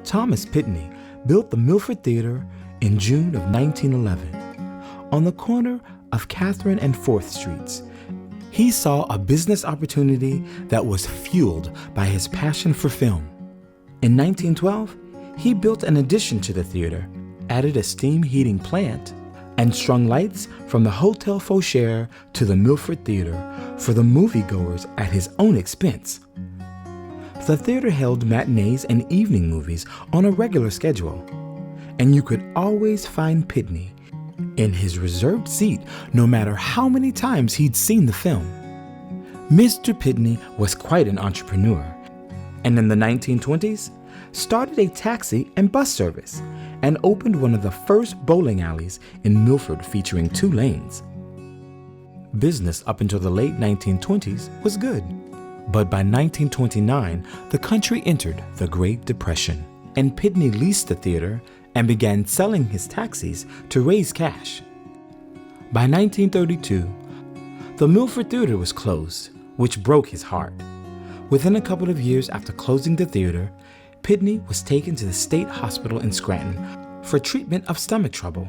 Thomas Pitney built the Milford Theater in June of 1911 on the corner of Catherine and 4th Streets. He saw a business opportunity that was fueled by his passion for film. In 1912, he built an addition to the theater, added a steam heating plant, and strung lights from the Hotel Fauchère to the Milford Theater for the moviegoers at his own expense. The theater held matinees and evening movies on a regular schedule, and you could always find Pitney in his reserved seat no matter how many times he'd seen the film. Mr. Pitney was quite an entrepreneur, and in the 1920s, started a taxi and bus service and opened one of the first bowling alleys in Milford featuring 2 lanes. Business up until the late 1920s was good, but by 1929, the country entered the Great Depression, and Pitney leased the theater and began selling his taxis to raise cash. By 1932, the Milford Theater was closed, which broke his heart. Within a couple of years after closing the theater, Pitney was taken to the State Hospital in Scranton for treatment of stomach trouble,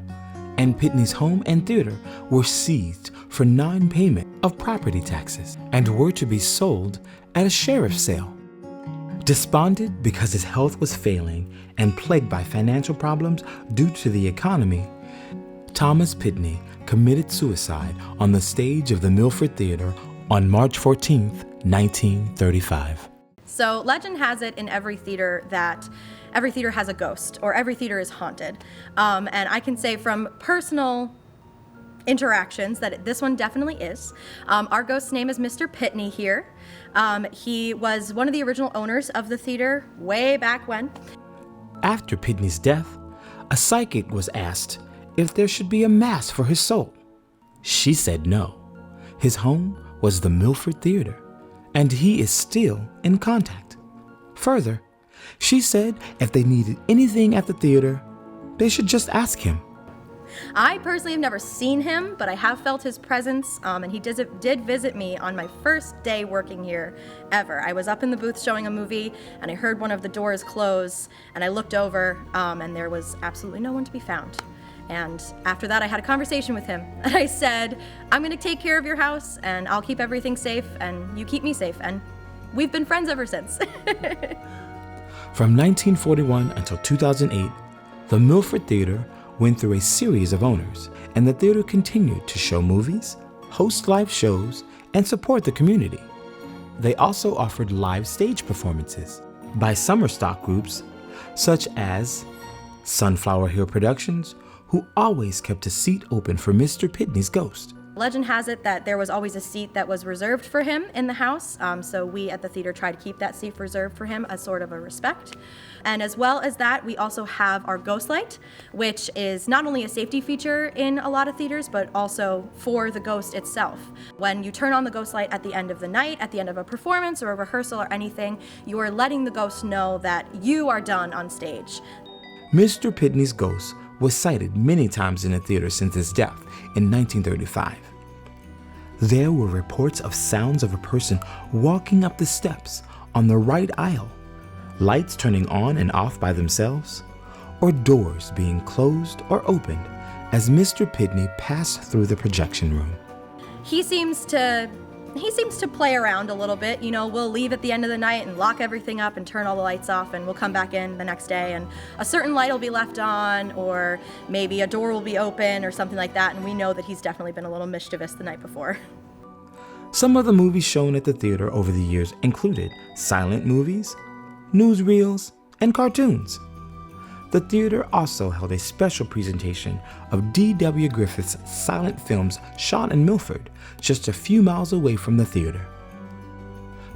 and Pitney's home and theater were seized for non-payment of property taxes and were to be sold at a sheriff's sale. Despondent because his health was failing and plagued by financial problems due to the economy, Thomas Pitney committed suicide on the stage of the Milford Theater on March 14, 1935. So legend has it in every theater that every theater has a ghost, or every theater is haunted. And I can say from personal interactions that this one definitely is. Our ghost's name is Mr. Pitney here. He was one of the original owners of the theater way back when. After Pitney's death, a psychic was asked if there should be a mass for his soul. She said no. His home was the Milford Theater, and he is still in contact. Further, she said if they needed anything at the theater, they should just ask him. I personally have never seen him, but I have felt his presence, and he did visit me on my first day working here ever. I was up in the booth showing a movie, and I heard one of the doors close, and I looked over, and there was absolutely no one to be found. And after that, I had a conversation with him, and I said, I'm going to take care of your house, and I'll keep everything safe, and you keep me safe, and we've been friends ever since. From 1941 until 2008, the Milford Theater went through a series of owners, and the theater continued to show movies, host live shows, and support the community. They also offered live stage performances by summer stock groups such as Sunflower Hill Productions, who always kept a seat open for Mr. Pitney's ghost. Legend has it that there was always a seat that was reserved for him in the house, so we at the theater try to keep that seat reserved for him as sort of a respect. And as well as that, we also have our ghost light, which is not only a safety feature in a lot of theaters, but also for the ghost itself. When you turn on the ghost light at the end of the night, at the end of a performance or a rehearsal or anything, you are letting the ghost know that you are done on stage. Mr. Pitney's ghost was sighted many times in the theater since his death in 1935. There were reports of sounds of a person walking up the steps on the right aisle, lights turning on and off by themselves, or doors being closed or opened as Mr. Pitney passed through the projection room. He seems to play around a little bit. You know, we'll leave at the end of the night and lock everything up and turn all the lights off, and we'll come back in the next day and a certain light will be left on, or maybe a door will be open or something like that, and we know that he's definitely been a little mischievous the night before. Some of the movies shown at the theater over the years included silent movies, newsreels, and cartoons. The theater also held a special presentation of D.W. Griffith's silent films shot in Milford, just a few miles away from the theater.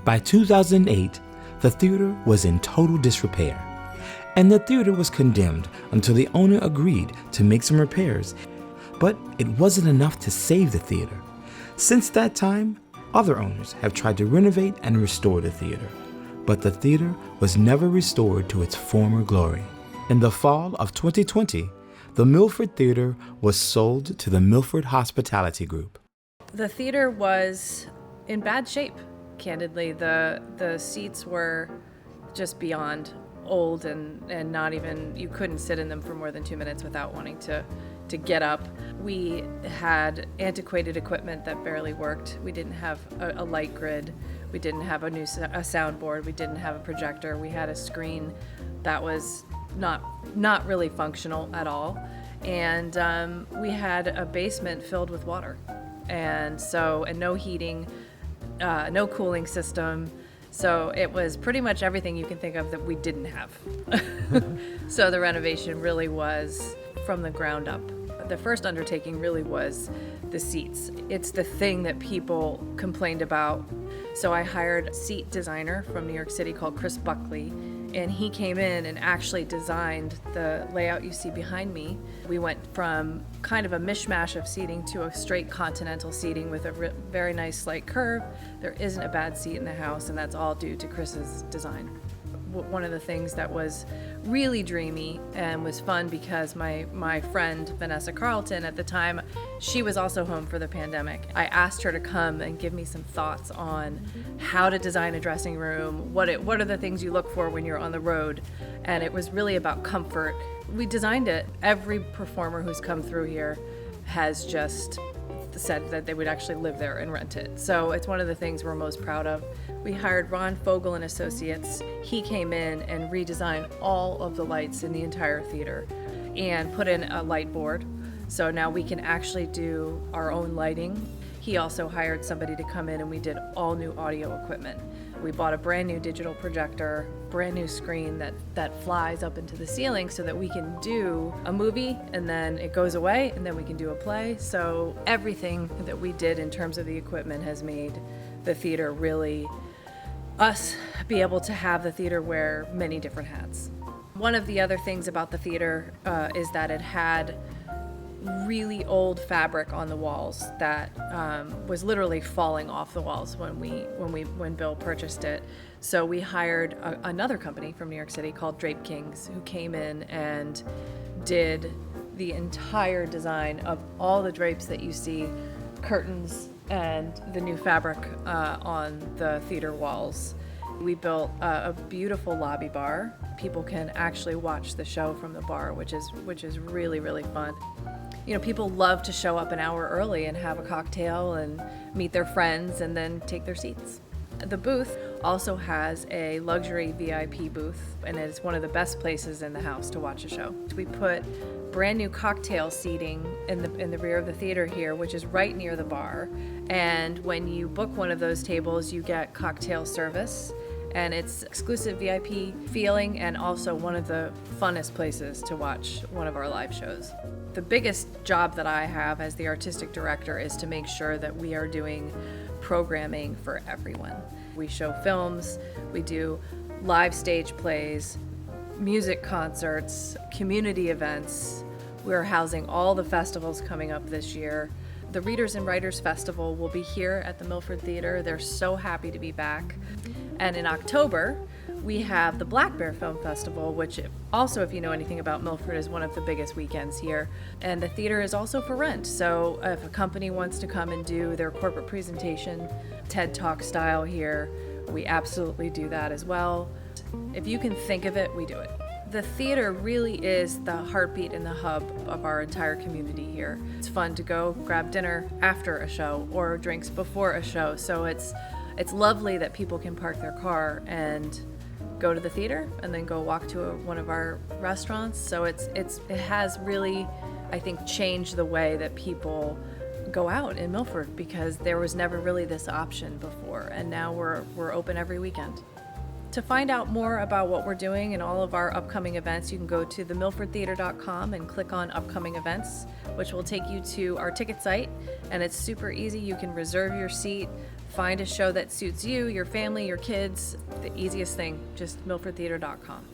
By 2008, the theater was in total disrepair, and the theater was condemned until the owner agreed to make some repairs, but it wasn't enough to save the theater. Since that time, other owners have tried to renovate and restore the theater, but the theater was never restored to its former glory. In the fall of 2020, the Milford Theater was sold to the Milford Hospitality Group. The theater was in bad shape, candidly. The seats were just beyond old and not even, you couldn't sit in them for more than 2 minutes without wanting to get up. We had antiquated equipment that barely worked. We didn't have a light grid. We didn't have a soundboard. We didn't have a projector. We had a screen that was not really functional at all. And we had a basement filled with water. And no heating, no cooling system. So it was pretty much everything you can think of that we didn't have. So the renovation really was from the ground up. The first undertaking really was the seats. It's the thing that people complained about. So I hired a seat designer from New York City called Chris Buckley, and he came in and actually designed the layout you see behind me. We went from kind of a mishmash of seating to a straight continental seating with a very nice slight curve. There isn't a bad seat in the house, and that's all due to Chris's design. One of the things that was really dreamy and was fun, because my friend Vanessa Carlton at the time, she was also home for the pandemic. I asked her to come and give me some thoughts on how to design a dressing room, what are the things you look for when you're on the road, and it was really about comfort. We designed it. Every performer who's come through here has just said that they would actually live there and rent it. So it's one of the things we're most proud of. We hired Ron Fogel and Associates. He came in and redesigned all of the lights in the entire theater and put in a light board. So now we can actually do our own lighting. He also hired somebody to come in, and we did all new audio equipment. We bought a brand new digital projector, brand new screen that flies up into the ceiling so that we can do a movie and then it goes away and then we can do a play. So everything that we did in terms of the equipment has made the theater really us be able to have the theater wear many different hats. One of the other things about the theater is that it had really old fabric on the walls that was literally falling off the walls when Bill purchased it. So we hired another company from New York City called Drape Kings, who came in and did the entire design of all the drapes that you see, curtains, and the new fabric on the theater walls. We built a beautiful lobby bar. People can actually watch the show from the bar, which is really, really fun. You know, people love to show up an hour early and have a cocktail and meet their friends and then take their seats. The booth also has a luxury VIP booth, and it's one of the best places in the house to watch a show. We put brand new cocktail seating in the rear of the theater here, which is right near the bar. And when you book one of those tables, you get cocktail service. And it's exclusive VIP feeling, and also one of the funnest places to watch one of our live shows. The biggest job that I have as the artistic director is to make sure that we are doing programming for everyone. We show films, we do live stage plays, music concerts, community events. We're housing all the festivals coming up this year. The Readers and Writers Festival will be here at the Milford Theater. They're so happy to be back. And in October, we have the Black Bear Film Festival, which also, if you know anything about Milford, is one of the biggest weekends here. And the theater is also for rent. So if a company wants to come and do their corporate presentation, TED Talk style here, we absolutely do that as well. If you can think of it, we do it. The theater really is the heartbeat and the hub of our entire community here. It's fun to go grab dinner after a show or drinks before a show. So it's lovely that people can park their car and go to the theater and then go walk to one of our restaurants. So it has really, I think, changed the way that people go out in Milford, because there was never really this option before, and now we're open every weekend. To find out more about what we're doing and all of our upcoming events, you can go to themilfordtheater.com and click on upcoming events, which will take you to our ticket site, and it's super easy. You can reserve your seat, find a show that suits you, your family, your kids. The easiest thing, just milfordtheater.com.